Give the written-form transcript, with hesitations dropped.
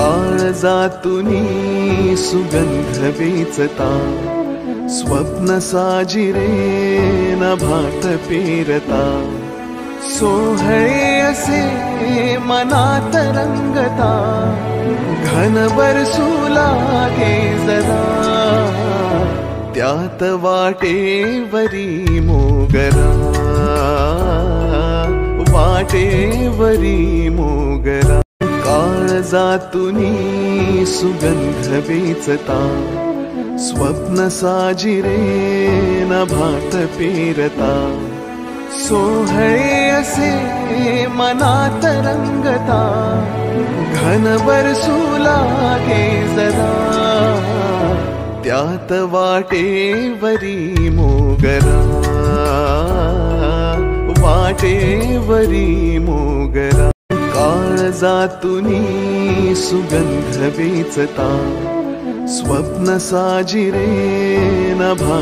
काळजातुनी सुगंध वेचता, स्वप्न साजिरे नभात पेरता, सोहळे असे मनात रंगता, घन बरसू लागे जरा, त्यात वाटेवरी मोगरा, वाटेवरी मोगरा. काळजातुनी सुगंध वेचता, स्वप्न साजिरे नभात पेरता, सोहळे असे मनात रंगता, घन बरसू लागे जरा, त्यात वाटेवरी मोगरा, वाटेवरी मोगरा. काळजातुनी सुगंध वेचता, स्वप्न साजिरे नभा